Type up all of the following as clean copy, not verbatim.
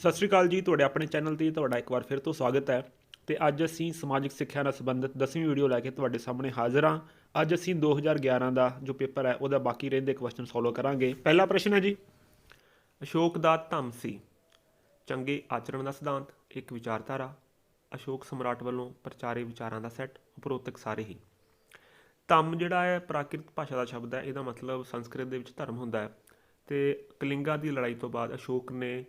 ਸਤਿ ਸ਼੍ਰੀ ਅਕਾਲ ਜੀ। ਤੁਹਾਡੇ ਆਪਣੇ ਚੈਨਲ 'ਤੇ ਤੁਹਾਡਾ ਇੱਕ ਵਾਰ ਫਿਰ ਤੋਂ ਸਵਾਗਤ ਹੈ। ਤੇ ਅੱਜ ਅਸੀਂ ਸਮਾਜਿਕ ਸਿੱਖਿਆ ਨਾਲ ਸੰਬੰਧਿਤ 10ਵੀਂ ਵੀਡੀਓ ਲੈ ਕੇ ਤੁਹਾਡੇ ਸਾਹਮਣੇ ਹਾਜ਼ਰ ਹਾਂ। ਅੱਜ ਅਸੀਂ 2011 ਦਾ ਜੋ ਪੇਪਰ ਹੈ ਉਹਦਾ ਬਾਕੀ ਰਹਿੰਦੇ ਕੁਐਸਚਨ ਸੋਲਵ ਕਰਾਂਗੇ। ਪਹਿਲਾ ਪ੍ਰਸ਼ਨ ਹੈ ਜੀ, ਅਸ਼ੋਕ ਦਾ ਧੰਮ ਸੀ ਚੰਗੇ ਆਚਰਣ ਦਾ ਸਿਧਾਂਤ, ਇੱਕ ਵਿਚਾਰਧਾਰਾ, ਅਸ਼ੋਕ ਸਮਰਾਟ ਵੱਲੋਂ ਪ੍ਰਚਾਰੇ ਵਿਚਾਰਾਂ ਦਾ ਸੈੱਟ, ਉਪਰੋਕਤ ਸਾਰੇ ਹੀ। ਧੰਮ ਜਿਹੜਾ ਹੈ ਪ੍ਰਾਕ੍ਰਿਤ ਭਾਸ਼ਾ ਦਾ ਸ਼ਬਦ ਹੈ। ਇਹਦਾ ਮਤਲਬ ਸੰਸਕ੍ਰਿਤ ਦੇ ਵਿੱਚ ਧਰਮ ਹੁੰਦਾ ਹੈ। ਅਤੇ ਕਲਿੰਗਾ ਦੀ ਲੜਾਈ ਤੋਂ ਬਾਅਦ ਅਸ਼ੋਕ ਨੇ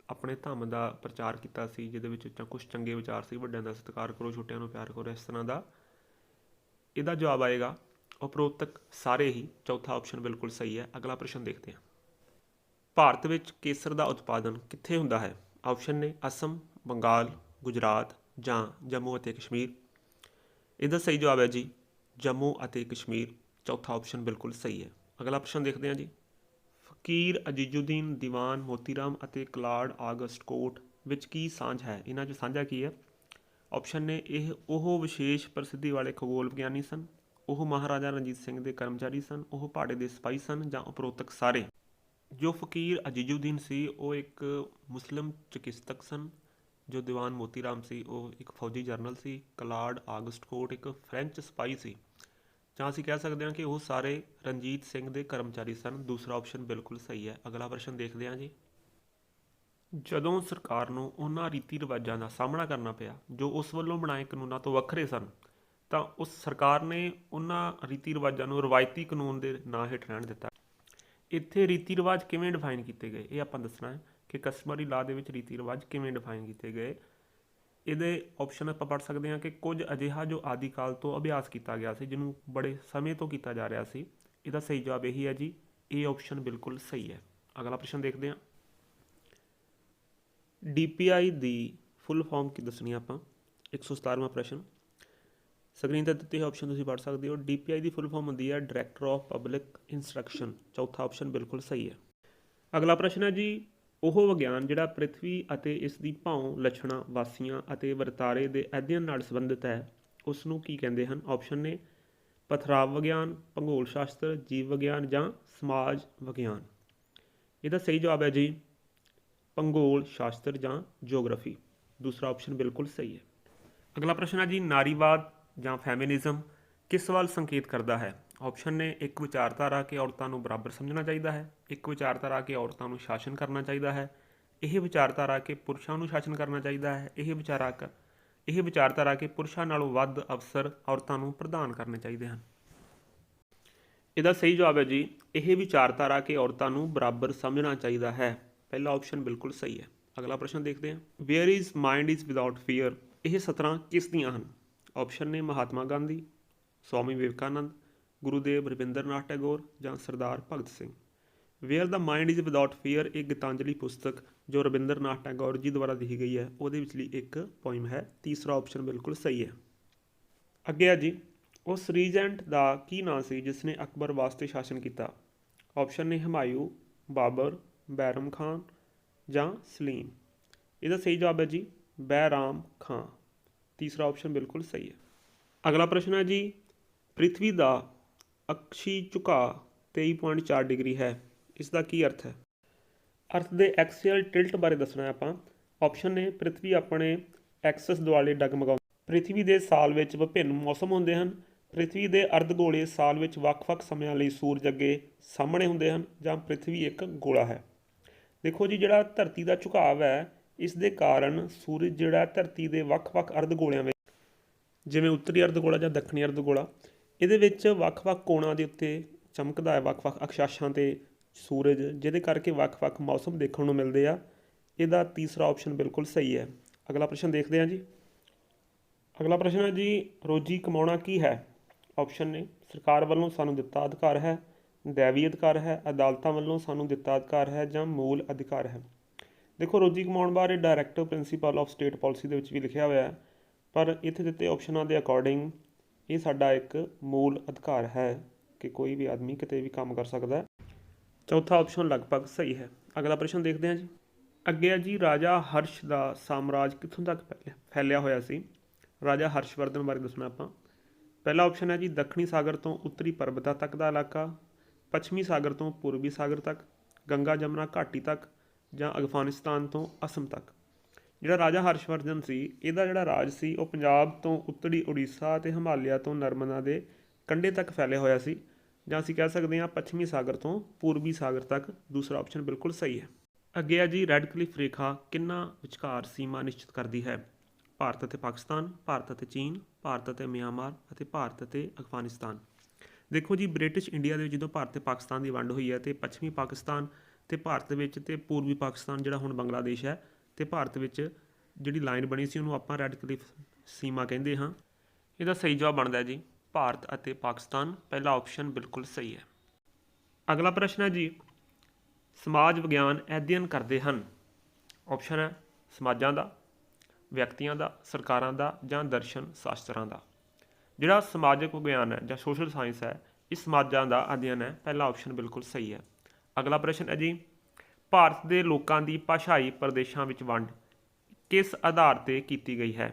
ਆਪਣੇ ਧੰਮ ਦਾ ਪ੍ਰਚਾਰ ਕੀਤਾ ਸੀ, ਜਿਹਦੇ ਵਿੱਚ ਕੁਛ ਚੰਗੇ ਵਿਚਾਰ ਸੀ, ਵੱਡਿਆਂ ਦਾ ਸਤਿਕਾਰ ਕਰੋ, ਛੋਟਿਆਂ ਨੂੰ ਪਿਆਰ ਕਰੋ, ਇਸ ਤਰ੍ਹਾਂ ਦਾ। ਇਹਦਾ ਜਵਾਬ ਆਏਗਾ ਉਪਰੋਕਤ ਸਾਰੇ ਹੀ। ਚੌਥਾ ਆਪਸ਼ਨ ਬਿਲਕੁਲ ਸਹੀ ਹੈ। ਅਗਲਾ ਪ੍ਰਸ਼ਨ ਦੇਖਦੇ ਹਾਂ। ਭਾਰਤ ਵਿੱਚ ਕੇਸਰ ਦਾ ਉਤਪਾਦਨ ਕਿੱਥੇ ਹੁੰਦਾ ਹੈ? ਆਪਸ਼ਨ ਨੇ ਅਸਮ, ਬੰਗਾਲ, ਗੁਜਰਾਤ ਜਾਂ ਜੰਮੂ ਅਤੇ ਕਸ਼ਮੀਰ। ਇਹਦਾ ਸਹੀ ਜਵਾਬ ਹੈ ਜੀ ਜੰਮੂ ਅਤੇ ਕਸ਼ਮੀਰ। ਚੌਥਾ ਆਪਸ਼ਨ ਬਿਲਕੁਲ ਸਹੀ ਹੈ। ਅਗਲਾ ਪ੍ਰਸ਼ਨ ਦੇਖਦੇ ਹਾਂ ਜੀ। ਫਕੀਰ ਅਜੀਜ਼ੁਦੀਨ, ਦੀਵਾਨ ਮੋਤੀਰਾਮ ਅਤੇ ਕਲਾਡ ਆਗਸਟ ਕੋਟ ਵਿੱਚ ਕੀ ਸਾਂਝ ਹੈ? ਇਹਨਾਂ 'ਚ ਸਾਂਝਾ ਕੀ ਹੈ? ਆਪਸ਼ਨ ਨੇ ਉਹ ਵਿਸ਼ੇਸ਼ ਪ੍ਰਸਿੱਧੀ ਵਾਲੇ ਖਗੋਲ ਵਿਗਿਆਨੀ ਸਨ, ਉਹ ਮਹਾਰਾਜਾ ਰਣਜੀਤ ਸਿੰਘ ਦੇ ਕਰਮਚਾਰੀ ਸਨ, ਉਹ ਭਾੜੇ ਦੇ ਸਿਪਾਹੀ ਸਨ ਜਾਂ ਉਪਰੋਕਤ ਸਾਰੇ। ਜੋ ਫਕੀਰ ਅਜੀਜ਼ੁਦੀਨ ਸੀ ਉਹ ਇੱਕ ਮੁਸਲਿਮ ਚਿਕਿਤਸਕ ਸਨ। ਜੋ ਦੀਵਾਨ ਮੋਤੀਰਾਮ ਸੀ ਉਹ ਇੱਕ ਫੌਜੀ ਜਰਨਲ ਸੀ। ਕਲਾਡ ਆਗਸਟ ਕੋਟ ਇੱਕ ਫ੍ਰੈਂਚ ਸਿਪਾਹੀ ਸੀ। ਜਾਂ ਅਸੀਂ ਕਹਿ ਸਕਦੇ ਹਾਂ ਕਿ ਉਹ ਸਾਰੇ ਰਣਜੀਤ ਸਿੰਘ ਦੇ ਕਰਮਚਾਰੀ ਸਨ। ਦੂਸਰਾ ਆਪਸ਼ਨ ਬਿਲਕੁਲ ਸਹੀ ਹੈ। ਅਗਲਾ ਪ੍ਰਸ਼ਨ ਦੇਖਦੇ ਹਾਂ ਜੀ। ਜਦੋਂ ਸਰਕਾਰ ਨੂੰ ਉਹਨਾਂ ਰੀਤੀ ਰਿਵਾਜਾਂ ਦਾ ਸਾਹਮਣਾ ਕਰਨਾ ਪਿਆ ਜੋ ਉਸ ਵੱਲੋਂ ਬਣਾਏ ਕਾਨੂੰਨਾਂ ਤੋਂ ਵੱਖਰੇ ਸਨ, ਤਾਂ ਉਸ ਸਰਕਾਰ ਨੇ ਉਹਨਾਂ ਰੀਤੀ ਰਿਵਾਜਾਂ ਨੂੰ ਰਵਾਇਤੀ ਕਾਨੂੰਨ ਦੇ ਨਾਂ ਹੇਠ ਰਹਿਣ ਦਿੱਤਾ। ਇੱਥੇ ਰੀਤੀ ਰਿਵਾਜ ਕਿਵੇਂ ਡਿਫਾਈਨ ਕੀਤੇ ਗਏ ਇਹ ਆਪਾਂ ਦੱਸਣਾ ਹੈ ਕਿ ਕਸਟਮਰੀ ਲਾਅ ਦੇ ਵਿੱਚ ਰੀਤੀ ਰਿਵਾਜ ਕਿਵੇਂ ਡਿਫਾਈਨ ਕੀਤੇ ਗਏ। ਇਹਦੇ ਆਪਸ਼ਨ ਆਪਾਂ ਪੜ੍ਹ ਸਕਦੇ ਹਾਂ ਕਿ ਕੁਝ ਅਜਿਹਾ ਜੋ ਆਦਿ ਕਾਲ ਤੋਂ ਅਭਿਆਸ ਕੀਤਾ ਗਿਆ ਸੀ, ਜਿਹਨੂੰ ਬੜੇ ਸਮੇਂ ਤੋਂ ਕੀਤਾ ਜਾ ਰਿਹਾ ਸੀ। ਇਹਦਾ ਸਹੀ ਜਵਾਬ ਇਹੀ ਹੈ ਜੀ, ਇਹ ਆਪਸ਼ਨ ਬਿਲਕੁਲ ਸਹੀ ਹੈ। ਅਗਲਾ ਪ੍ਰਸ਼ਨ ਦੇਖਦੇ ਹਾਂ। DPI ਦੀ ਫੁੱਲ ਫਾਰਮ ਕੀ ਦੱਸਣੀ ਆਪਾਂ? 117ਵਾਂ ਪ੍ਰਸ਼ਨ ਸਕਰੀਨ 'ਤੇ ਦਿੱਤੇ ਆਪਸ਼ਨ ਤੁਸੀਂ ਪੜ੍ਹ ਸਕਦੇ ਹੋ। DPI ਦੀ ਫੁੱਲ ਫਾਰਮ ਹੁੰਦੀ ਹੈ ਡਾਇਰੈਕਟਰ ਆਫ ਪਬਲਿਕ ਇੰਸਟਰਕਸ਼ਨ। ਚੌਥਾ ਆਪਸ਼ਨ ਬਿਲਕੁਲ ਸਹੀ ਹੈ। ਅਗਲਾ ਪ੍ਰਸ਼ਨ ਹੈ ਜੀ, ਉਹ ਵਿਗਿਆਨ ਜਿਹੜਾ ਪ੍ਰਿਥਵੀ ਅਤੇ ਇਸ ਦੀ ਭੌਂ, ਲੱਛਣਾਂ, ਵਾਸੀਆਂ ਅਤੇ ਵਰਤਾਰੇ ਦੇ ਅਧਿਐਨ ਨਾਲ ਸੰਬੰਧਿਤ ਹੈ, ਉਸ ਨੂੰ ਕੀ ਕਹਿੰਦੇ ਹਨ? ਆਪਸ਼ਨ ਨੇ ਪਥਰਾਵ ਵਿਗਿਆਨ, ਭੂਗੋਲ ਸ਼ਾਸਤਰ, ਜੀਵ ਵਿਗਿਆਨ ਜਾਂ ਸਮਾਜ ਵਿਗਿਆਨ। ਇਹਦਾ ਸਹੀ ਜਵਾਬ ਹੈ ਜੀ ਭੂਗੋਲ ਸ਼ਾਸਤਰ ਜਾਂ ਜਿਓਗ੍ਰਾਫੀ। ਦੂਸਰਾ ਆਪਸ਼ਨ ਬਿਲਕੁਲ ਸਹੀ ਹੈ। ਅਗਲਾ ਪ੍ਰਸ਼ਨ ਹੈ ਜੀ, ਨਾਰੀਵਾਦ ਜਾਂ ਫੈਮਿਨਿਜ਼ਮ ਕਿਸ ਵੱਲ ਸੰਕੇਤ ਕਰਦਾ ਹੈ? ਆਪਸ਼ਨ ਨੇ ਇੱਕ ਵਿਚਾਰਧਾਰਾ ਕਿ ਔਰਤਾਂ ਨੂੰ ਬਰਾਬਰ ਸਮਝਣਾ ਚਾਹੀਦਾ ਹੈ, ਇੱਕ ਵਿਚਾਰਧਾਰਾ ਕਿ ਔਰਤਾਂ ਨੂੰ ਸ਼ਾਸਨ ਕਰਨਾ ਚਾਹੀਦਾ ਹੈ, ਇਹ ਵਿਚਾਰਧਾਰਾ ਕਿ ਪੁਰਸ਼ਾਂ ਨੂੰ ਸ਼ਾਸਨ ਕਰਨਾ ਚਾਹੀਦਾ ਹੈ, ਇਹ ਵਿਚਾਰਧਾਰਾ ਕਿ ਪੁਰਸ਼ਾਂ ਨਾਲੋਂ ਵੱਧ ਅਵਸਰ ਔਰਤਾਂ ਨੂੰ ਪ੍ਰਦਾਨ ਕਰਨੇ ਚਾਹੀਦੇ ਹਨ। ਇਹਦਾ ਸਹੀ ਜਵਾਬ ਹੈ ਜੀ ਇਹ ਵਿਚਾਰਧਾਰਾ ਕਿ ਔਰਤਾਂ ਨੂੰ ਬਰਾਬਰ ਸਮਝਣਾ ਚਾਹੀਦਾ ਹੈ। ਪਹਿਲਾ ਆਪਸ਼ਨ ਬਿਲਕੁਲ ਸਹੀ ਹੈ। ਅਗਲਾ ਪ੍ਰਸ਼ਨ ਦੇਖਦੇ ਹਾਂ। Where is mind is without fear ਇਹ ਸਤਰਾਂ ਕਿਸ ਦੀਆਂ ਹਨ? ਆਪਸ਼ਨ ਨੇ ਮਹਾਤਮਾ ਗਾਂਧੀ, ਸਵਾਮੀ ਵਿਵੇਕਾਨੰਦ, ਗੁਰੂਦੇਵ ਰਵਿੰਦਰਨਾਥ ਟੈਗੋਰ ਜਾਂ Sardar Bhagat Singh. Where the mind is without fear ਇਹ ਗੀਤਾਂਜਲੀ ਪੁਸਤਕ ਜੋ ਰਵਿੰਦਰਨਾਥ ਟੈਗੋਰ ਜੀ ਦੁਆਰਾ ਲਿਖੀ ਗਈ ਹੈ, ਉਹਦੇ ਵਿਚਲੀ ਇੱਕ ਪੋਇਮ ਹੈ। ਤੀਸਰਾ ਆਪਸ਼ਨ ਬਿਲਕੁਲ ਸਹੀ ਹੈ। ਅੱਗੇ ਹੈ ਜੀ, ਉਸ ਰੀਜੈਂਟ ਦਾ ਕੀ ਨਾਂ ਸੀ ਜਿਸ ਨੇ ਅਕਬਰ ਵਾਸਤੇ ਸ਼ਾਸਨ ਕੀਤਾ? ਆਪਸ਼ਨ ਨੇ ਹਮਾਯੂ, ਬਾਬਰ, ਬੈਰਮ ਖਾਨ ਜਾਂ ਸਲੀਮ। ਇਹਦਾ ਸਹੀ ਜਵਾਬ ਹੈ ਜੀ ਬੈਰਾਮ ਖਾਂ। ਤੀਸਰਾ ਆਪਸ਼ਨ ਬਿਲਕੁਲ ਸਹੀ ਹੈ। ਅਗਲਾ ਪ੍ਰਸ਼ਨ ਹੈ ਜੀ, ਪ੍ਰਿਥਵੀ ਦਾ ਅਕਸ਼ੀ ਝੁਕਾਅ 23.4 ਡਿਗਰੀ ਹੈ, ਇਸ ਦਾ ਕੀ ਅਰਥ ਹੈ? ਅਰਥ ਦੇ ਐਕਸੀਅਲ ਟਿਲਟ ਬਾਰੇ ਦੱਸਣਾ ਹੈ ਆਪਾਂ। ਆਪਸ਼ਨ ਨੇ ਪ੍ਰਿਥਵੀ ਆਪਣੇ ਐਕਸਸ ਦੁਆਲੇ ਡਗਮਗਾਉਂਦੀ। ਪ੍ਰਿਥਵੀ ਦੇ ਸਾਲ ਵਿੱਚ ਵਿਭਿੰਨ ਮੌਸਮ ਹੁੰਦੇ ਹਨ। ਪ੍ਰਿਥਵੀ ਦੇ ਅਰਧਗੋਲੇ ਸਾਲ ਵਿੱਚ ਵੱਖ-ਵੱਖ ਸਮਿਆਂ ਲਈ ਸੂਰਜ ਅੱਗੇ ਸਾਹਮਣੇ ਹੁੰਦੇ ਹਨ ਜਾਂ ਪ੍ਰਿਥਵੀ ਇੱਕ ਗੋਲਾ ਹੈ। ਦੇਖੋ ਜੀ, ਜਿਹੜਾ ਧਰਤੀ ਦਾ ਝੁਕਾਅ ਹੈ, ਇਸ ਦੇ ਕਾਰਨ ਸੂਰਜ ਜਿਹੜਾ ਧਰਤੀ ਦੇ ਵੱਖ-ਵੱਖ ਅਰਧਗੋਲਿਆਂ ਵਿੱਚ, ਜਿਵੇਂ ਉੱਤਰੀ ਅਰਧਗੋਲਾ ਜਾਂ ਦੱਖਣੀ ਅਰਧਗੋਲਾ, ਇਹਦੇ ਵਿੱਚ ਵੱਖ-ਵੱਖ ਕੋਣਾਂ ਦੇ ਉੱਤੇ ਚਮਕਦਾ ਹੈ, ਵੱਖ-ਵੱਖ ਅਕਸ਼ਾਂਸ਼ਾਂ 'ਤੇ ਸੂਰਜ, ਜਿਹਦੇ ਕਰਕੇ ਵੱਖ-ਵੱਖ ਮੌਸਮ ਦੇਖਣ ਨੂੰ ਮਿਲਦੇ ਆ। ਇਹਦਾ ਤੀਸਰਾ ਆਪਸ਼ਨ ਬਿਲਕੁਲ ਸਹੀ ਹੈ। ਅਗਲਾ ਪ੍ਰਸ਼ਨ ਦੇਖਦੇ ਹਾਂ ਜੀ। ਅਗਲਾ ਪ੍ਰਸ਼ਨ ਹੈ ਜੀ, ਰੋਜੀ ਕਮਾਉਣਾ ਕੀ ਹੈ? ਆਪਸ਼ਨ ਨੇ ਸਰਕਾਰ ਵੱਲੋਂ ਸਾਨੂੰ ਦਿੱਤਾ ਅਧਿਕਾਰ ਹੈ, ਦੈਵੀ ਅਧਿਕਾਰ ਹੈ, ਅਦਾਲਤਾਂ ਵੱਲੋਂ ਸਾਨੂੰ ਦਿੱਤਾ ਅਧਿਕਾਰ ਹੈ ਜਾਂ ਮੂਲ ਅਧਿਕਾਰ ਹੈ। ਦੇਖੋ, ਰੋਜੀ ਕਮਾਉਣ ਬਾਰੇ directive principal of state policy ਦੇ ਵਿੱਚ ਵੀ ਲਿਖਿਆ ਹੋਇਆ ਹੈ, ਪਰ ਇੱਥੇ ਦਿੱਤੇ ਆਪਸ਼ਨਾਂ ਦੇ ਅਕੋਰਡਿੰਗ ਇਹ ਸਾਡਾ ਇੱਕ ਮੂਲ ਅਧਿਕਾਰ ਹੈ ਕਿ ਕੋਈ ਵੀ ਆਦਮੀ ਕਿਤੇ ਵੀ ਕੰਮ ਕਰ ਸਕਦਾ ਹੈ। ਚੌਥਾ ਆਪਸ਼ਨ ਲਗਭਗ ਸਹੀ ਹੈ। ਅਗਲਾ ਪ੍ਰਸ਼ਨ ਦੇਖਦੇ ਹਾਂ ਜੀ। ਅੱਗੇ ਹੈ ਜੀ, ਰਾਜਾ ਹਰਸ਼ ਦਾ ਸਾਮਰਾਜ ਕਿੱਥੋਂ ਤੱਕ ਫੈਲਿਆ ਹੋਇਆ ਸੀ? ਰਾਜਾ ਹਰਸ਼ਵਰਧਨ ਬਾਰੇ ਦੱਸਣਾ ਆਪਾਂ। ਪਹਿਲਾ ਆਪਸ਼ਨ ਹੈ ਜੀ, ਦੱਖਣੀ ਸਾਗਰ ਤੋਂ ਉੱਤਰੀ ਪਰਬਤਾਂ ਤੱਕ ਦਾ ਇਲਾਕਾ, ਪੱਛਮੀ ਸਾਗਰ ਤੋਂ ਪੂਰਬੀ ਸਾਗਰ ਤੱਕ, ਗੰਗਾ ਜਮਨਾ ਘਾਟੀ ਤੱਕ, ਜਾਂ ਅਫਗਾਨਿਸਤਾਨ ਤੋਂ ਅਸਮ ਤੱਕ। ਜਿਹੜਾ ਰਾਜਾ ਹਰਸ਼ਵਰਧਨ ਸੀ, ਇਹਦਾ ਜਿਹੜਾ ਰਾਜ ਸੀ ਉਹ ਪੰਜਾਬ ਤੋਂ ਉੱਤਰੀ ਉੜੀਸਾ ਅਤੇ ਹਿਮਾਲਿਆ ਤੋਂ ਨਰਮਦਾ ਦੇ ਕੰਢੇ ਤੱਕ ਫੈਲਿਆ ਹੋਇਆ ਸੀ, ਜਾਂ ਅਸੀਂ ਕਹਿ ਸਕਦੇ ਹਾਂ ਪੱਛਮੀ ਸਾਗਰ ਤੋਂ ਪੂਰਬੀ ਸਾਗਰ ਤੱਕ। ਦੂਸਰਾ ਆਪਸ਼ਨ ਬਿਲਕੁਲ ਸਹੀ ਹੈ। ਅੱਗੇ ਹੈ ਜੀ, ਰੈੱਡ ਕਲਿਫ ਰੇਖਾ ਕਿਹਨਾਂ ਵਿਚਕਾਰ ਸੀਮਾ ਨਿਸ਼ਚਿਤ ਕਰਦੀ ਹੈ? ਭਾਰਤ ਅਤੇ ਪਾਕਿਸਤਾਨ, ਭਾਰਤ ਅਤੇ ਚੀਨ, ਭਾਰਤ ਅਤੇ ਮਿਆਂਮਾਰ ਅਤੇ ਭਾਰਤ ਅਤੇ ਅਫਗਾਨਿਸਤਾਨ। ਦੇਖੋ ਜੀ, ਬ੍ਰਿਟਿਸ਼ ਇੰਡੀਆ ਦੇ ਵਿੱਚ ਜਦੋਂ ਭਾਰਤ ਅਤੇ ਪਾਕਿਸਤਾਨ ਦੀ ਵੰਡ ਹੋਈ ਹੈ ਅਤੇ ਪੱਛਮੀ ਪਾਕਿਸਤਾਨ ਅਤੇ ਭਾਰਤ ਵਿੱਚ ਅਤੇ ਪੂਰਬੀ ਪਾਕਿਸਤਾਨ ਜਿਹੜਾ ਹੁਣ ਬੰਗਲਾਦੇਸ਼ ਹੈ ਅਤੇ ਭਾਰਤ ਵਿੱਚ ਜਿਹੜੀ ਲਾਈਨ ਬਣੀ ਸੀ ਉਹਨੂੰ ਆਪਾਂ ਰੈੱਡ ਕਲਿਫ ਸੀਮਾ ਕਹਿੰਦੇ ਹਾਂ। ਇਹਦਾ ਸਹੀ ਜਵਾਬ ਬਣਦਾ ਜੀ ਭਾਰਤ ਅਤੇ ਪਾਕਿਸਤਾਨ। ਪਹਿਲਾ ਆਪਸ਼ਨ ਬਿਲਕੁਲ ਸਹੀ ਹੈ। ਅਗਲਾ ਪ੍ਰਸ਼ਨ ਹੈ ਜੀ, ਸਮਾਜ ਵਿਗਿਆਨ ਅਧਿਐਨ ਕਰਦੇ ਹਨ। ਆਪਸ਼ਨ ਹੈ ਸਮਾਜਾਂ ਦਾ, ਵਿਅਕਤੀਆਂ ਦਾ, ਸਰਕਾਰਾਂ ਦਾ ਜਾਂ ਦਰਸ਼ਨ ਸ਼ਾਸਤਰਾਂ ਦਾ। ਜਿਹੜਾ ਸਮਾਜਿਕ ਵਿਗਿਆਨ ਹੈ ਜਾਂ ਸੋਸ਼ਲ ਸਾਇੰਸ ਹੈ, ਇਹ ਸਮਾਜਾਂ ਦਾ ਅਧਿਐਨ ਹੈ। ਪਹਿਲਾ ਆਪਸ਼ਨ ਬਿਲਕੁਲ ਸਹੀ ਹੈ। ਅਗਲਾ ਪ੍ਰਸ਼ਨ ਹੈ ਜੀ, ਭਾਰਤ ਦੇ ਲੋਕਾਂ ਦੀ ਭਾਸ਼ਾਈ ਪ੍ਰਦੇਸ਼ਾਂ ਵਿੱਚ ਵੰਡ ਕਿਸ ਆਧਾਰ 'ਤੇ ਕੀਤੀ ਗਈ ਹੈ?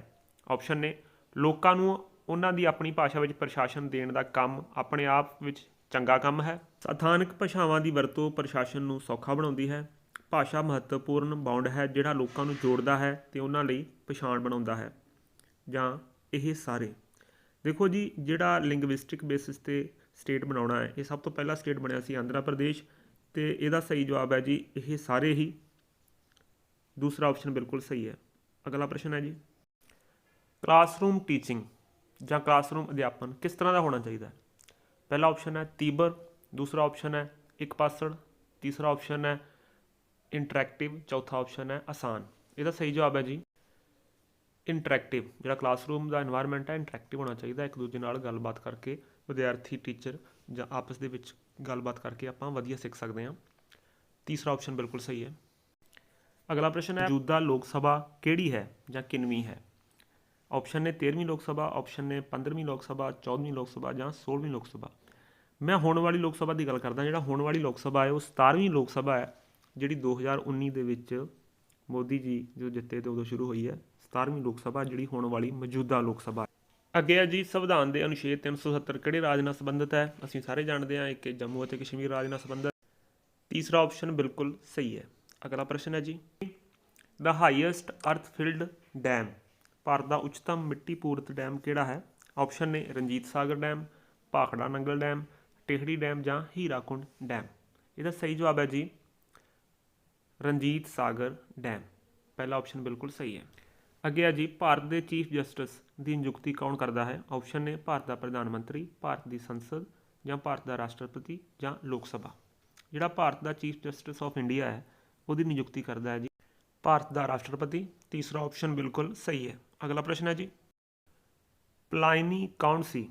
ਆਪਸ਼ਨ ਨੇ ਲੋਕਾਂ ਨੂੰ ਉਹਨਾਂ ਦੀ ਆਪਣੀ ਭਾਸ਼ਾ ਵਿੱਚ ਪ੍ਰਸ਼ਾਸਨ ਦੇਣ ਦਾ ਕੰਮ ਆਪਣੇ ਆਪ ਵਿੱਚ ਚੰਗਾ ਕੰਮ ਹੈ, ਸਥਾਨਕ ਭਾਸ਼ਾਵਾਂ ਦੀ ਵਰਤੋਂ ਪ੍ਰਸ਼ਾਸਨ ਨੂੰ ਸੌਖਾ ਬਣਾਉਂਦੀ ਹੈ, ਭਾਸ਼ਾ ਮਹੱਤਵਪੂਰਨ ਬੌਂਡ ਹੈ ਜਿਹੜਾ ਲੋਕਾਂ ਨੂੰ ਜੋੜਦਾ ਹੈ ਅਤੇ ਉਹਨਾਂ ਲਈ ਪਛਾਣ ਬਣਾਉਂਦਾ ਹੈ, ਜਾਂ ਇਹ ਸਾਰੇ। ਦੇਖੋ ਜੀ, ਜਿਹੜਾ ਲਿੰਗਵਿਸਟਿਕ ਬੇਸਿਸ 'ਤੇ ਸਟੇਟ ਬਣਾਉਣਾ ਹੈ, ਇਹ ਸਭ ਤੋਂ ਪਹਿਲਾ ਸਟੇਟ ਬਣਿਆ ਸੀ ਆਂਧਰਾ ਪ੍ਰਦੇਸ਼, ਅਤੇ ਇਹਦਾ ਸਹੀ ਜਵਾਬ ਹੈ ਜੀ ਇਹ ਸਾਰੇ ਹੀ। ਦੂਸਰਾ ਆਪਸ਼ਨ ਬਿਲਕੁਲ ਸਹੀ ਹੈ। ਅਗਲਾ ਪ੍ਰਸ਼ਨ ਹੈ ਜੀ, ਕਲਾਸਰੂਮ ਟੀਚਿੰਗ ਜਾਂ ਕਲਾਸਰੂਮ ਅਧਿਆਪਨ ਕਿਸ ਤਰ੍ਹਾਂ ਦਾ ਹੋਣਾ ਚਾਹੀਦਾ ਹੈ? ਪਹਿਲਾ ਆਪਸ਼ਨ ਹੈ ਤੀਬਰ, ਦੂਸਰਾ ਆਪਸ਼ਨ ਹੈ ਇੱਕ ਪਾਸੜ, ਤੀਸਰਾ ਆਪਸ਼ਨ ਹੈ ਇੰਟਰੈਕਟਿਵ, ਚੌਥਾ ਆਪਸ਼ਨ ਹੈ ਆਸਾਨ। ਇਹਦਾ ਸਹੀ ਜਵਾਬ ਹੈ ਜੀ ਇੰਟਰੈਕਟਿਵ। ਜਿਹੜਾ ਕਲਾਸਰੂਮ ਦਾ ਇਨਵਾਇਰਮੈਂਟ ਹੈ ਇੰਟਰੈਕਟਿਵ ਹੋਣਾ ਚਾਹੀਦਾ, ਇੱਕ ਦੂਜੇ ਨਾਲ ਗੱਲਬਾਤ ਕਰਕੇ ਵਿਦਿਆਰਥੀ ਟੀਚਰ ਜਾਂ ਆਪਸ ਦੇ ਵਿੱਚ ਗੱਲਬਾਤ ਕਰਕੇ ਆਪਾਂ ਵਧੀਆ ਸਿੱਖ ਸਕਦੇ ਹਾਂ। ਤੀਸਰਾ ਆਪਸ਼ਨ ਬਿਲਕੁਲ ਸਹੀ ਹੈ। ਅਗਲਾ ਪ੍ਰਸ਼ਨ ਹੈ, ਮੌਜੂਦਾ ਲੋਕ ਸਭਾ ਕਿਹੜੀ ਹੈ ਜਾਂ ਕਿੰਨਵੀਂ ਹੈ? ਆਪਸ਼ਨ ਨੇ 13ਵੀਂ ਲੋਕ ਸਭਾ, ਆਪਸ਼ਨ ਨੇ 15ਵੀਂ ਲੋਕ ਸਭਾ, 14ਵੀਂ ਲੋਕ ਸਭਾ ਜਾਂ 16ਵੀਂ ਲੋਕ ਸਭਾ। ਮੈਂ ਹੁਣ ਵਾਲੀ ਲੋਕ ਸਭਾ ਦੀ ਗੱਲ ਕਰਦਾ। ਜਿਹੜਾ ਹੁਣ ਵਾਲੀ ਲੋਕ ਸਭਾ ਹੈ ਉਹ 17ਵੀਂ ਲੋਕ ਸਭਾ ਹੈ, ਜਿਹੜੀ 2019 ਦੇ ਵਿੱਚ ਮੋਦੀ ਜੀ ਜਦੋਂ ਜਿੱਤੇ ਤੇ ਉਦੋਂ ਸ਼ੁਰੂ ਹੋਈ ਹੈ। 17ਵੀਂ ਲੋਕ ਸਭਾ ਜਿਹੜੀ ਹੁਣ ਵਾਲੀ ਮੌਜੂਦਾ ਲੋਕ ਸਭਾ। ਅੱਗੇ ਹੈ ਜੀ, ਸੰਵਿਧਾਨ ਦੇ ਅਨੁਛੇਦ 370 ਕਿਹੜੇ ਰਾਜ ਨਾਲ ਸੰਬੰਧਿਤ ਹੈ? ਅਸੀਂ ਸਾਰੇ ਜਾਣਦੇ ਹਾਂ ਇੱਕ ਜੰਮੂ ਅਤੇ ਕਸ਼ਮੀਰ ਰਾਜ ਨਾਲ ਸੰਬੰਧਿਤ। ਤੀਸਰਾ ਆਪਸ਼ਨ ਬਿਲਕੁਲ ਸਹੀ ਹੈ। ਅਗਲਾ ਪ੍ਰਸ਼ਨ ਹੈ ਜੀ, the highest earth filled dam, Bharat ਦਾ ਉੱਚਤਮ ਮਿੱਟੀ ਪੂਰਤ ਡੈਮ ਕਿਹੜਾ ਹੈ? ਆਪਸ਼ਨ ਨੇ Ranjit Sagar dam, Bhakra Nangal dam, Tehri dam ਜਾਂ ਹੀਰਾਕੁੰਡ ਡੈਮ। ਇਹਦਾ ਸਹੀ ਜਵਾਬ ਹੈ ਜੀ ਰਣਜੀਤ ਸਾਗਰ ਡੈਮ। ਪਹਿਲਾ ਆਪਸ਼ਨ ਬਿਲਕੁਲ ਸਹੀ ਹੈ। ਅੱਗੇ ਹੈ ਜੀ, ਭਾਰਤ ਦੇ ਚੀਫ ਜਸਟਿਸ ਦੀ ਨਿਯੁਕਤੀ ਕੌਣ ਕਰਦਾ ਹੈ? ਆਪਸ਼ਨ ਨੇ ਭਾਰਤ ਦਾ ਪ੍ਰਧਾਨ ਮੰਤਰੀ, ਭਾਰਤ ਦੀ ਸੰਸਦ ਜਾਂ ਭਾਰਤ ਦਾ ਰਾਸ਼ਟਰਪਤੀ ਜਾਂ ਲੋਕ ਸਭਾ। ਜਿਹੜਾ ਭਾਰਤ ਦਾ ਚੀਫ ਜਸਟਿਸ ਆਫ ਇੰਡੀਆ ਹੈ ਉਹਦੀ ਨਿਯੁਕਤੀ ਕਰਦਾ ਹੈ ਜੀ ਭਾਰਤ ਦਾ ਰਾਸ਼ਟਰਪਤੀ। ਤੀਸਰਾ ਆਪਸ਼ਨ ਬਿਲਕੁਲ ਸਹੀ ਹੈ। ਅਗਲਾ ਪ੍ਰਸ਼ਨ ਹੈ ਜੀ, ਪਲਾਈਨੀ ਕੌਣ ਸੀ?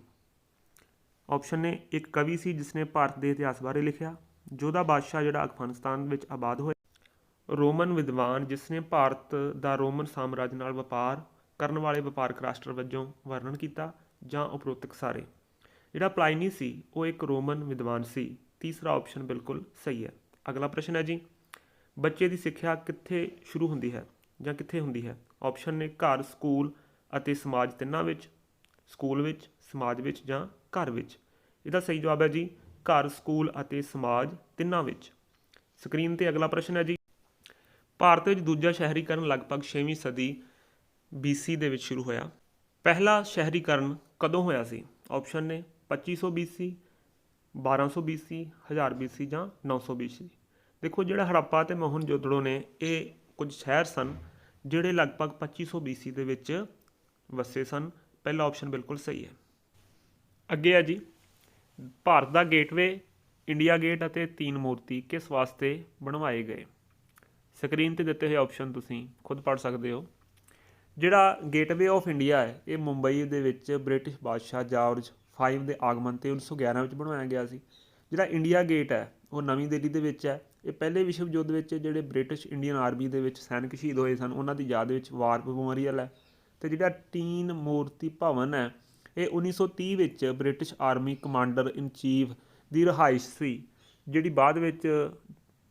ਆਪਸ਼ਨ ਨੇ ਇੱਕ ਕਵੀ ਸੀ ਜਿਸਨੇ ਭਾਰਤ ਦੇ ਇਤਿਹਾਸ ਬਾਰੇ ਲਿਖਿਆ, ਯੋਧਾ ਬਾਦਸ਼ਾਹ ਜਿਹੜਾ ਅਫਗਾਨਿਸਤਾਨ ਵਿੱਚ ਆਬਾਦ ਹੋਇਆ, ਰੋਮਨ ਵਿਦਵਾਨ ਜਿਸਨੇ ਭਾਰਤ ਦਾ ਰੋਮਨ ਸਾਮਰਾਜ ਨਾਲ ਵਪਾਰ ਕਰਨ ਵਾਲੇ ਵਪਾਰਕ ਰਾਸ਼ਟਰ ਵਜੋਂ ਵਰਣਨ ਕੀਤਾ, ਜਾਂ ਉਪਰੋਕਤ ਸਾਰੇ। ਜਿਹੜਾ ਪਲਾਈਨੀ ਸੀ ਉਹ ਇੱਕ ਰੋਮਨ ਵਿਦਵਾਨ ਸੀ। ਤੀਸਰਾ ਆਪਸ਼ਨ ਬਿਲਕੁਲ ਸਹੀ ਹੈ। ਅਗਲਾ ਪ੍ਰਸ਼ਨ ਹੈ ਜੀ, ਬੱਚੇ ਦੀ ਸਿੱਖਿਆ ਕਿੱਥੇ ਸ਼ੁਰੂ ਹੁੰਦੀ ਹੈ ਜਾਂ ਕਿੱਥੇ ਹੁੰਦੀ ਹੈ? ਆਪਸ਼ਨ ਨੇ ਘਰ, ਸਕੂਲ ਅਤੇ ਸਮਾਜ ਤਿੰਨਾਂ ਵਿੱਚ, ਸਕੂਲ ਵਿੱਚ, ਸਮਾਜ ਵਿੱਚ ਜਾਂ ਘਰ ਵਿੱਚ। ਇਹਦਾ ਸਹੀ ਜਵਾਬ ਹੈ ਜੀ ਘਰ, ਸਕੂਲ ਅਤੇ ਸਮਾਜ ਤਿੰਨਾਂ ਵਿੱਚ। ਸਕਰੀਨ 'ਤੇ ਅਗਲਾ ਪ੍ਰਸ਼ਨ ਹੈ ਜੀ, ਭਾਰਤ ਵਿੱਚ ਦੂਜਾ ਸ਼ਹਿਰੀਕਰਨ ਲਗਭਗ 6ਵੀਂ ਸਦੀ BC ਦੇ ਵਿੱਚ ਸ਼ੁਰੂ ਹੋਇਆ। ਪਹਿਲਾ ਸ਼ਹਿਰੀਕਰਨ ਕਦੋਂ ਹੋਇਆ ਸੀ? ਆਪਸ਼ਨ ਨੇ 2500 BC, 1200 BC, 1000 BC ਜਾਂ 900 BC। ਦੇਖੋ, ਜਿਹੜਾ ਹੜੱਪਾ ਅਤੇ ਮੋਹਨਜੋਦੜੋ ਨੇ ਇਹ ਕੁਝ ਸ਼ਹਿਰ ਸਨ ਜਿਹੜੇ ਲਗਭਗ 2500 BC ਦੇ ਵਿੱਚ ਵਸੇ ਸਨ। ਪਹਿਲਾ ਆਪਸ਼ਨ ਬਿਲਕੁਲ ਸਹੀ ਹੈ। ਅੱਗੇ ਹੈ ਜੀ, ਭਾਰਤ ਦਾ ਗੇਟਵੇ, ਇੰਡੀਆ ਗੇਟ ਅਤੇ ਤੀਨ ਮੂਰਤੀ ਕਿਸ ਵਾਸਤੇ ਬਣਵਾਏ ਗਏ? ਸਕਰੀਨ 'ਤੇ ਦਿੱਤੇ ਹੋਏ ਆਪਸ਼ਨ ਤੁਸੀਂ ਖੁਦ ਪੜ੍ਹ ਸਕਦੇ ਹੋ। ਜਿਹੜਾ ਗੇਟਵੇ ਆਫ ਇੰਡੀਆ ਹੈ ਇਹ ਮੁੰਬਈ ਦੇ ਵਿੱਚ ਬ੍ਰਿਟਿਸ਼ ਬਾਦਸ਼ਾਹ ਜਾਰਜ 5 ਦੇ ਆਗਮਨ 'ਤੇ 1911 ਵਿੱਚ ਬਣਵਾਇਆ ਗਿਆ ਸੀ। ਜਿਹੜਾ ਇੰਡੀਆ ਗੇਟ ਹੈ ਉਹ ਨਵੀਂ ਦਿੱਲੀ ਦੇ ਵਿੱਚ ਹੈ। ਇਹ ਪਹਿਲੇ ਵਿਸ਼ਵ ਯੁੱਧ ਵਿੱਚ ਜਿਹੜੇ ਬ੍ਰਿਟਿਸ਼ ਇੰਡੀਅਨ ਆਰਮੀ ਦੇ ਵਿੱਚ ਸੈਨਿਕ ਸ਼ਹੀਦ ਹੋਏ ਸਨ ਉਹਨਾਂ ਦੀ ਯਾਦ ਵਿੱਚ ਵਾਰ ਮੈਮੋਰੀਅਲ ਹੈ। ਅਤੇ ਜਿਹੜਾ ਤੀਨ ਮੂਰਤੀ ਭਵਨ ਹੈ ਇਹ 1930 ਵਿੱਚ ਬ੍ਰਿਟਿਸ਼ ਆਰਮੀ ਕਮਾਂਡਰ ਇਨ ਚੀਫ ਦੀ ਰਿਹਾਇਸ਼ ਸੀ, ਜਿਹੜੀ ਬਾਅਦ ਵਿੱਚ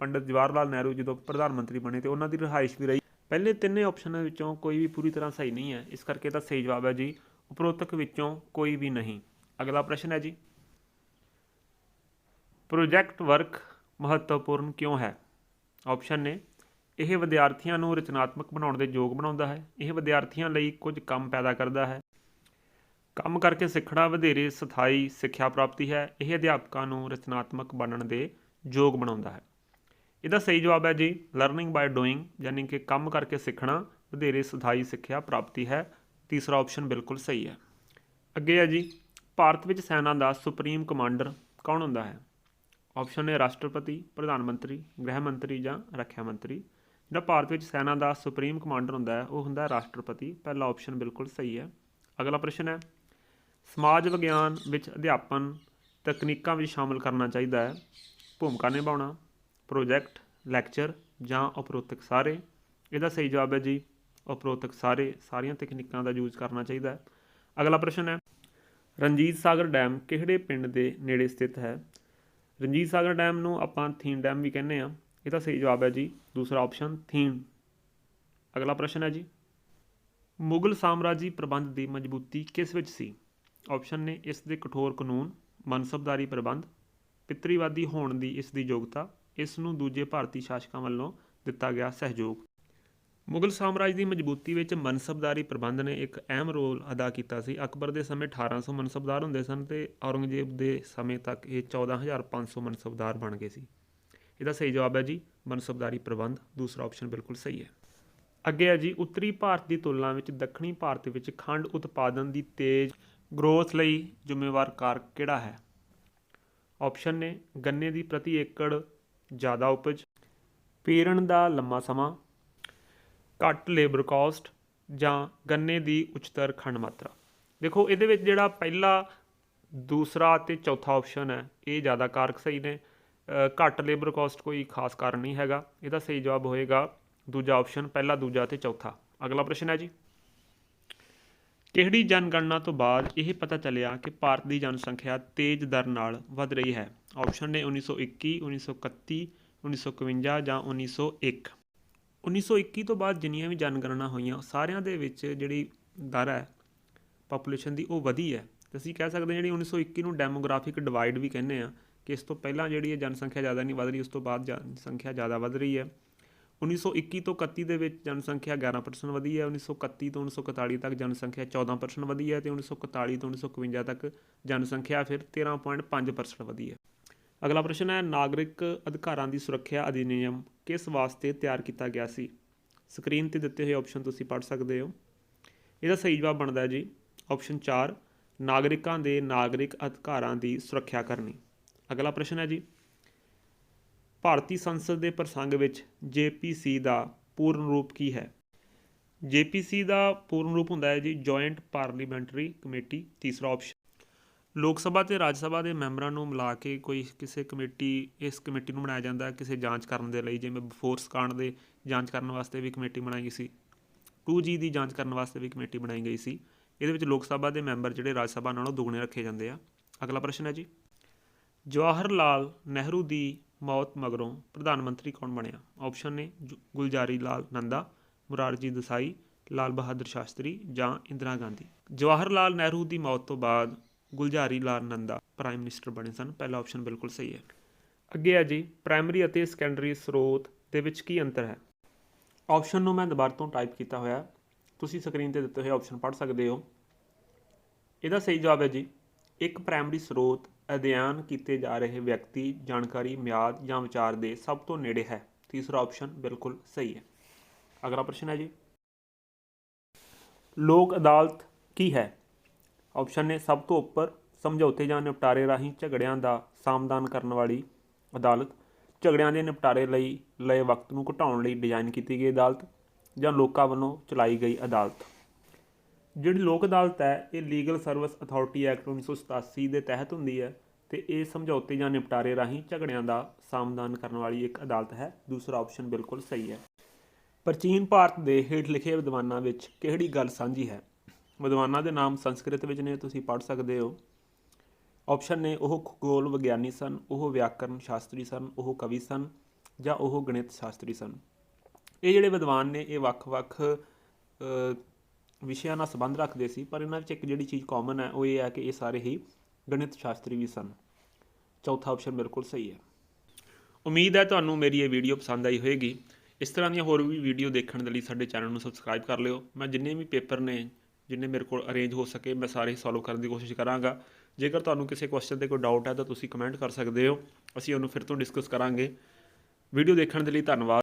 ਪੰਡਿਤ ਜਵਾਹਰ ਲਾਲ ਨਹਿਰੂ ਜਦੋਂ ਪ੍ਰਧਾਨ ਮੰਤਰੀ ਬਣੇ ਅਤੇ ਉਹਨਾਂ ਦੀ ਰਿਹਾਇਸ਼ ਵੀ ਰਹੀ। ਪਹਿਲੇ ਤਿੰਨੇ ਆਪਸ਼ਨਾਂ ਵਿੱਚੋਂ ਕੋਈ ਵੀ ਪੂਰੀ ਤਰ੍ਹਾਂ ਸਹੀ ਨਹੀਂ ਹੈ, ਇਸ ਕਰਕੇ ਤਾਂ ਸਹੀ ਜਵਾਬ ਹੈ ਜੀ ਉਪਰੋਕਤ ਵਿੱਚੋਂ ਕੋਈ ਵੀ ਨਹੀਂ। ਅਗਲਾ ਪ੍ਰਸ਼ਨ ਹੈ ਜੀ, ਪ੍ਰੋਜੈਕਟ ਵਰਕ ਮਹੱਤਵਪੂਰਨ ਕਿਉਂ ਹੈ? ਆਪਸ਼ਨ ਨੇ ਇਹ ਵਿਦਿਆਰਥੀਆਂ ਨੂੰ ਰਚਨਾਤਮਕ ਬਣਾਉਣ ਦੇ ਯੋਗ ਬਣਾਉਂਦਾ ਹੈ। ਇਹ ਵਿਦਿਆਰਥੀਆਂ ਲਈ ਕੁਝ ਕੰਮ ਪੈਦਾ ਕਰਦਾ ਹੈ। ਕੰਮ ਕਰਕੇ ਸਿੱਖਣਾ ਵਧੇਰੇ ਸਥਾਈ ਸਿੱਖਿਆ ਪ੍ਰਾਪਤੀ ਹੈ। ਇਹ ਅਧਿਆਪਕਾਂ ਨੂੰ ਰਚਨਾਤਮਕ ਬਣਨ ਦੇ ਯੋਗ ਬਣਾਉਂਦਾ ਹੈ। ਇਹਦਾ ਸਹੀ ਜਵਾਬ ਹੈ ਜੀ ਲਰਨਿੰਗ ਬਾਏ ਡੂਇੰਗ, ਯਾਨੀ ਕਿ ਕੰਮ ਕਰਕੇ ਸਿੱਖਣਾ ਵਧੇਰੇ ਸਥਾਈ ਸਿੱਖਿਆ ਪ੍ਰਾਪਤੀ ਹੈ। ਤੀਸਰਾ ਆਪਸ਼ਨ ਬਿਲਕੁਲ ਸਹੀ ਹੈ। ਅੱਗੇ ਹੈ ਜੀ, ਭਾਰਤ ਵਿੱਚ ਸੈਨਾ ਦਾ ਸੁਪਰੀਮ ਕਮਾਂਡਰ ਕੌਣ ਹੁੰਦਾ ਹੈ? ਆਪਸ਼ਨ ਨੇ ਰਾਸ਼ਟਰਪਤੀ, ਪ੍ਰਧਾਨ ਮੰਤਰੀ, ਗ੍ਰਹਿ ਮੰਤਰੀ ਜਾਂ ਰੱਖਿਆ ਮੰਤਰੀ। ਜਿਹੜਾ ਭਾਰਤ ਵਿੱਚ ਸੈਨਾ ਦਾ ਸੁਪਰੀਮ ਕਮਾਂਡਰ ਹੁੰਦਾ ਹੈ ਉਹ ਹੁੰਦਾ ਹੈ ਰਾਸ਼ਟਰਪਤੀ। ਪਹਿਲਾ ਆਪਸ਼ਨ ਬਿਲਕੁਲ ਸਹੀ ਹੈ। ਅਗਲਾ ਪ੍ਰਸ਼ਨ ਹੈ, ਸਮਾਜ ਵਿਗਿਆਨ ਵਿੱਚ ਅਧਿਆਪਨ ਤਕਨੀਕਾਂ ਵਿੱਚ ਸ਼ਾਮਲ ਕਰਨਾ ਚਾਹੀਦਾ ਹੈ। ਭੂਮਿਕਾ ਨਿਭਾਉਣਾ, ਪ੍ਰੋਜੈਕਟ, ਲੈਕਚਰ ਜਾਂ ਉਪਰੋਕਤ ਸਾਰੇ। ਇਹਦਾ ਸਹੀ ਜਵਾਬ ਹੈ ਜੀ ਉਪਰੋਕਤ ਸਾਰੇ, ਸਾਰੀਆਂ ਤਕਨੀਕਾਂ ਦਾ ਯੂਜ਼ ਕਰਨਾ ਚਾਹੀਦਾ ਹੈ। ਅਗਲਾ ਪ੍ਰਸ਼ਨ ਹੈ, ਰਣਜੀਤ ਸਾਗਰ ਡੈਮ ਕਿਹੜੇ ਪਿੰਡ ਦੇ ਨੇੜੇ ਸਥਿਤ ਹੈ? ਰਣਜੀਤ ਸਾਗਰ ਡੈਮ ਨੂੰ ਆਪਾਂ ਥੀਨ ਡੈਮ ਵੀ ਕਹਿੰਦੇ ਹਾਂ। ਇਹਦਾ ਸਹੀ ਜਵਾਬ ਹੈ ਜੀ ਦੂਸਰਾ ਆਪਸ਼ਨ ਥੀਨ। ਅਗਲਾ ਪ੍ਰਸ਼ਨ ਹੈ ਜੀ, ਮੁਗਲ ਸਾਮਰਾਜੀ ਪ੍ਰਬੰਧ ਦੀ ਮਜ਼ਬੂਤੀ ਕਿਸ ਵਿੱਚ ਸੀ? ਆਪਸ਼ਨ ਨੇ ਇਸ ਦੇ ਕਠੋਰ ਕਾਨੂੰਨ, ਮਨਸਬਦਾਰੀ ਪ੍ਰਬੰਧ, ਪਿਤਰੀਵਾਦੀ ਹੋਣ ਦੀ ਇਸ ਦੀ ਯੋਗਤਾ, ਇਸ ਨੂੰ ਦੂਜੇ ਭਾਰਤੀ ਸ਼ਾਸਕਾਂ ਵੱਲੋਂ ਦਿੱਤਾ ਗਿਆ ਸਹਿਯੋਗ। ਮੁਗਲ ਸਾਮਰਾਜ ਦੀ ਮਜ਼ਬੂਤੀ ਵਿੱਚ ਮਨਸਬਦਾਰੀ ਪ੍ਰਬੰਧ ਨੇ ਇੱਕ ਅਹਿਮ ਰੋਲ ਅਦਾ ਕੀਤਾ ਸੀ। ਅਕਬਰ ਦੇ ਸਮੇਂ 1800 ਮਨਸਬਦਾਰ ਹੁੰਦੇ ਸਨ ਅਤੇ ਔਰੰਗਜ਼ੇਬ ਦੇ ਸਮੇਂ ਤੱਕ ਇਹ 14,500 ਮਨਸਬਦਾਰ ਬਣ ਗਏ ਸੀ। ਇਹਦਾ ਸਹੀ ਜਵਾਬ ਹੈ ਜੀ ਮਨਸਬਦਾਰੀ ਪ੍ਰਬੰਧ। ਦੂਸਰਾ ਆਪਸ਼ਨ ਬਿਲਕੁਲ ਸਹੀ ਹੈ। ਅੱਗੇ ਹੈ ਜੀ, ਉੱਤਰੀ ਭਾਰਤ ਦੀ ਤੁਲਨਾ ਵਿੱਚ ਦੱਖਣੀ ਭਾਰਤ ਵਿੱਚ ਖੰਡ ਉਤਪਾਦਨ ਦੀ ਤੇਜ਼ ਗਰੋਥ ਲਈ ਜ਼ਿੰਮੇਵਾਰ ਕਾਰਕ ਕਿਹੜਾ ਹੈ? ਆਪਸ਼ਨ ਨੇ ਗੰਨੇ ਦੀ ਪ੍ਰਤੀ ਏਕੜ ਜ਼ਿਆਦਾ ਉਪਜ, ਪੀਰਨ ਦਾ ਲੰਮਾ ਸਮਾਂ, ਘੱਟ ਲੇਬਰ ਕਾਸਟ ਜਾਂ ਗੰਨੇ ਦੀ ਉੱਚਤਰ ਖੰਡ ਮਾਤਰਾ। ਦੇਖੋ ਇਹਦੇ ਵਿੱਚ ਜਿਹੜਾ ਪਹਿਲਾ, ਦੂਸਰਾ ਅਤੇ ਚੌਥਾ ਆਪਸ਼ਨ ਹੈ ਇਹ ਜ਼ਿਆਦਾ ਕਾਰਕ ਸਹੀ ਨੇ। ਘੱਟ ਲੇਬਰ ਕਾਸਟ ਕੋਈ ਖਾਸ ਕਾਰਨ ਨਹੀਂ ਹੈਗਾ। ਇਹਦਾ ਸਹੀ ਜਵਾਬ ਹੋਏਗਾ ਦੂਜਾ ਆਪਸ਼ਨ, ਪਹਿਲਾ, ਦੂਜਾ ਅਤੇ ਚੌਥਾ। ਅਗਲਾ ਪ੍ਰਸ਼ਨ ਹੈ ਜੀ, ਕਿਹੜੀ ਜਨਗਣਨਾ ਤੋਂ ਬਾਅਦ ਇਹ ਪਤਾ ਚੱਲਿਆ ਕਿ ਭਾਰਤ ਦੀ ਜਨਸੰਖਿਆ ਤੇਜ਼ ਦਰ ਨਾਲ ਵੱਧ ਰਹੀ ਹੈ? ਆਪਸ਼ਨ ਨੇ 1921, 1931, 1951 ਜਾਂ 1901। 1921 ਤੋਂ ਬਾਅਦ ਜਿੰਨੀਆਂ ਵੀ ਜਨਗਣਨਾ ਹੋਈਆਂ ਸਾਰਿਆਂ ਦੇ ਵਿੱਚ ਜਿਹੜੀ ਦਰ ਹੈ ਪਾਪੂਲੇਸ਼ਨ ਦੀ ਉਹ ਵਧੀ ਹੈ। ਅਤੇ ਅਸੀਂ ਕਹਿ ਸਕਦੇ ਹਾਂ ਜਿਹੜੀ 1921 ਨੂੰ ਡੈਮੋਗ੍ਰਾਫਿਕ ਡਿਵਾਈਡ ਵੀ ਕਹਿੰਦੇ ਹਾਂ ਕਿ ਇਸ ਤੋਂ ਪਹਿਲਾਂ ਜਿਹੜੀ ਹੈ ਜਨਸੰਖਿਆ ਜ਼ਿਆਦਾ ਨਹੀਂ ਵੱਧ ਰਹੀ, ਉਸ ਤੋਂ ਬਾਅਦ ਜਨਸੰਖਿਆ ਜ਼ਿਆਦਾ ਵੱਧ ਰਹੀ ਹੈ। 1921 ਤੋਂ 31 ਦੇ ਵਿੱਚ ਜਨਸੰਖਿਆ 11% ਵਧੀ ਹੈ। 1931 ਤੋਂ 1941 ਤੱਕ ਜਨਸੰਖਿਆ 14% ਵਧੀ ਹੈ ਅਤੇ 1941 ਤੋਂ 1951 ਤੱਕ ਜਨਸੰਖਿਆ ਫਿਰ 13.5% ਵਧੀ ਹੈ। ਅਗਲਾ ਪ੍ਰਸ਼ਨ ਹੈ, ਨਾਗਰਿਕ ਅਧਿਕਾਰਾਂ ਦੀ ਸੁਰੱਖਿਆ ਅਧਿਨਿਯਮ ਕਿਸ ਵਾਸਤੇ ਤਿਆਰ ਕੀਤਾ ਗਿਆ ਸੀ? ਸਕਰੀਨ 'ਤੇ ਦਿੱਤੇ ਹੋਏ ਆਪਸ਼ਨ ਤੁਸੀਂ ਪੜ੍ਹ ਸਕਦੇ ਹੋ। ਇਹਦਾ ਸਹੀ ਜਵਾਬ ਬਣਦਾ ਹੈ ਜੀ ਆਪਸ਼ਨ 4, ਨਾਗਰਿਕਾਂ ਦੇ ਨਾਗਰਿਕ ਅਧਿਕਾਰਾਂ ਦੀ ਸੁਰੱਖਿਆ ਕਰਨੀ। ਅਗਲਾ ਪ੍ਰਸ਼ਨ ਹੈ ਜੀ, ਭਾਰਤੀ ਸੰਸਦ ਦੇ ਪ੍ਰਸੰਗ ਵਿੱਚ JPC ਦਾ ਪੂਰਨ ਰੂਪ ਕੀ ਹੈ? JPC ਦਾ ਪੂਰਨ ਰੂਪ ਹੁੰਦਾ ਹੈ ਜੀ ਜੁਆਇੰਟ ਪਾਰਲੀਮੈਂਟਰੀ ਕਮੇਟੀ। ਤੀਸਰਾ ਆਪਸ਼ਨ, ਲੋਕ ਸਭਾ ਅਤੇ ਰਾਜ ਸਭਾ ਦੇ ਮੈਂਬਰਾਂ ਨੂੰ ਮਿਲਾ ਕੇ ਕੋਈ ਕਿਸੇ ਕਮੇਟੀ, ਇਸ ਕਮੇਟੀ ਨੂੰ ਬਣਾਇਆ ਜਾਂਦਾ ਕਿਸੇ ਜਾਂਚ ਕਰਨ ਦੇ ਲਈ। ਜਿਵੇਂ ਬਫੋਰਸ ਕਾਂਡ ਦੇ ਜਾਂਚ ਕਰਨ ਵਾਸਤੇ ਵੀ ਕਮੇਟੀ ਬਣਾਈ ਗਈ ਸੀ, 2G ਦੀ ਜਾਂਚ ਕਰਨ ਵਾਸਤੇ ਵੀ ਕਮੇਟੀ ਬਣਾਈ ਗਈ ਸੀ। ਇਹਦੇ ਵਿੱਚ ਲੋਕ ਸਭਾ ਦੇ ਮੈਂਬਰ ਜਿਹੜੇ ਰਾਜ ਸਭਾ ਨਾਲੋਂ ਦੁੱਗਣੇ ਰੱਖੇ ਜਾਂਦੇ ਆ। ਅਗਲਾ ਪ੍ਰਸ਼ਨ ਹੈ ਜੀ, ਜਵਾਹਰ ਲਾਲ ਨਹਿਰੂ ਦੀ ਮੌਤ ਮਗਰੋਂ ਪ੍ਰਧਾਨ ਮੰਤਰੀ ਕੌਣ ਬਣਿਆ? ਆਪਸ਼ਨ ਨੇ ਗੁਲਜ਼ਾਰੀ ਲਾਲ ਨੰਦਾ, ਮੁਰਾਰਜੀ ਦੇਸਾਈ, ਲਾਲ ਬਹਾਦਰ ਸ਼ਾਸਤਰੀ ਜਾਂ ਇੰਦਰਾ ਗਾਂਧੀ। ਜਵਾਹਰ ਲਾਲ ਨਹਿਰੂ ਦੀ ਮੌਤ ਤੋਂ ਬਾਅਦ ਗੁਲਜ਼ਾਰੀ ਲਾਲ ਨੰਦਾ ਪ੍ਰਾਈਮ ਮਿਨਿਸਟਰ ਬਣੇ ਸਨ। ਪਹਿਲਾ ਆਪਸ਼ਨ ਬਿਲਕੁਲ ਸਹੀ ਹੈ। ਅੱਗੇ ਹੈ ਜੀ, ਪ੍ਰਾਇਮਰੀ ਅਤੇ ਸੈਕੰਡਰੀ ਸਰੋਤ ਦੇ ਵਿੱਚ ਕੀ ਅੰਤਰ ਹੈ? ਆਪਸ਼ਨ ਨੂੰ ਮੈਂ ਦੁਬਾਰਾ ਤੋਂ ਟਾਈਪ ਕੀਤਾ ਹੋਇਆ, ਤੁਸੀਂ ਸਕਰੀਨ 'ਤੇ ਦਿੱਤੇ ਹੋਏ ਆਪਸ਼ਨ ਪੜ੍ਹ ਸਕਦੇ ਹੋ। ਇਹਦਾ ਸਹੀ ਜਵਾਬ ਹੈ ਜੀ, ਇੱਕ ਪ੍ਰਾਇਮਰੀ ਸਰੋਤ ਅਧਿਐਨ ਕੀਤੇ ਜਾ ਰਹੇ ਵਿਅਕਤੀ, ਜਾਣਕਾਰੀ, ਮਿਆਦ ਜਾਂ ਵਿਚਾਰ ਦੇ ਸਭ ਤੋਂ ਨੇੜੇ ਹੈ। ਤੀਸਰਾ ਆਪਸ਼ਨ ਬਿਲਕੁਲ ਸਹੀ ਹੈ। ਅਗਲਾ ਪ੍ਰਸ਼ਨ ਹੈ ਜੀ, ਲੋਕ ਅਦਾਲਤ ਕੀ ਹੈ? ਆਪਸ਼ਨ ਨੇ ਸਭ ਤੋਂ ਉੱਪਰ ਸਮਝੌਤੇ ਜਾਂ ਨਿਪਟਾਰੇ ਰਾਹੀਂ ਝਗੜਿਆਂ ਦਾ ਸਮਾਧਾਨ ਕਰਨ ਵਾਲੀ ਅਦਾਲਤ, ਝਗੜਿਆਂ ਦੇ ਨਿਪਟਾਰੇ ਲਈ ਲਏ ਵਕਤ ਨੂੰ ਘਟਾਉਣ ਲਈ ਡਿਜ਼ਾਈਨ ਕੀਤੀ ਗਈ ਅਦਾਲਤ ਜਾਂ ਲੋਕਾਂ ਵੱਲੋਂ ਚਲਾਈ ਗਈ ਅਦਾਲਤ। ਜਿਹੜੀ ਲੋਕ ਅਦਾਲਤ ਹੈ ਇਹ ਲੀਗਲ ਸਰਵਿਸ ਅਥਾਰਟੀ ਐਕਟ 1987 ਦੇ ਤਹਿਤ ਹੁੰਦੀ ਹੈ ਅਤੇ ਇਹ ਸਮਝੌਤੇ ਜਾਂ ਨਿਪਟਾਰੇ ਰਾਹੀਂ ਝਗੜਿਆਂ ਦਾ ਸਮਾਧਾਨ ਕਰਨ ਵਾਲੀ ਇੱਕ ਅਦਾਲਤ ਹੈ। ਦੂਸਰਾ ਆਪਸ਼ਨ ਬਿਲਕੁਲ ਸਹੀ ਹੈ। ਪ੍ਰਾਚੀਨ ਭਾਰਤ ਦੇ ਹੇਠ ਲਿਖੇ ਵਿਦਵਾਨਾਂ ਵਿੱਚ ਕਿਹੜੀ ਗੱਲ ਸਾਂਝੀ ਹੈ? ਵਿਦਵਾਨਾਂ ਦੇ ਨਾਮ ਸੰਸਕ੍ਰਿਤ ਵਿੱਚ ਨੇ, ਤੁਸੀਂ ਪੜ੍ਹ ਸਕਦੇ ਹੋ। ਆਪਸ਼ਨ ਨੇ ਉਹ ਖਗੋਲ ਵਿਗਿਆਨੀ ਸਨ, ਉਹ ਵਿਆਕਰਨ ਸ਼ਾਸਤਰੀ ਸਨ, ਉਹ ਕਵੀ ਸਨ ਜਾਂ ਉਹ ਗਣਿਤ ਸ਼ਾਸਤਰੀ ਸਨ। ਇਹ ਜਿਹੜੇ ਵਿਦਵਾਨ ਨੇ ਇਹ ਵੱਖ-ਵੱਖ ਵਿਸ਼ਿਆਂ ਨਾਲ ਸੰਬੰਧ ਰੱਖਦੇ ਸੀ, ਪਰ ਇਹਨਾਂ ਵਿੱਚ ਇੱਕ ਜਿਹੜੀ ਚੀਜ਼ ਕਾਮਨ ਹੈ ਉਹ ਇਹ ਹੈ ਕਿ ਇਹ ਸਾਰੇ ਹੀ ਗਣਿਤ ਸ਼ਾਸਤਰੀ ਵੀ ਸਨ। ਚੌਥਾ ਆਪਸ਼ਨ ਬਿਲਕੁਲ ਸਹੀ ਹੈ। ਉਮੀਦ ਹੈ ਤੁਹਾਨੂੰ ਮੇਰੀ ਇਹ ਵੀਡੀਓ ਪਸੰਦ ਆਈ ਹੋਏਗੀ। इस तरह ਦੀਆਂ ਹੋਰ ਵੀ ਵੀਡੀਓ ਦੇਖਣ ਦੇ ਲਈ ਸਾਡੇ ਚੈਨਲ ਨੂੰ ਸਬਸਕ੍ਰਾਈਬ ਕਰ ਲਿਓ। ਮੈਂ ਜਿੰਨੇ ਵੀ ਪੇਪਰ ਨੇ ਜਿੰਨੇ ਮੇਰੇ ਕੋਲ ਅਰੇਂਜ ਹੋ ਸਕੇ ਮੈਂ ਸਾਰੇ ਸੋਲਵ ਕਰਨ ਦੀ ਕੋਸ਼ਿਸ਼ ਕਰਾਂਗਾ। ਜੇਕਰ ਤੁਹਾਨੂੰ ਕਿਸੇ ਕੁਐਸਚਨ 'ਤੇ ਕੋਈ ਡਾਊਟ ਹੈ ਤਾਂ ਤੁਸੀਂ ਕਮੈਂਟ ਕਰ ਸਕਦੇ ਹੋ, ਅਸੀਂ ਉਹਨੂੰ ਫਿਰ ਤੋਂ ਡਿਸਕਸ ਕਰਾਂਗੇ। ਵੀਡੀਓ ਦੇਖਣ ਦੇ ਲਈ ਧੰਨਵਾਦ।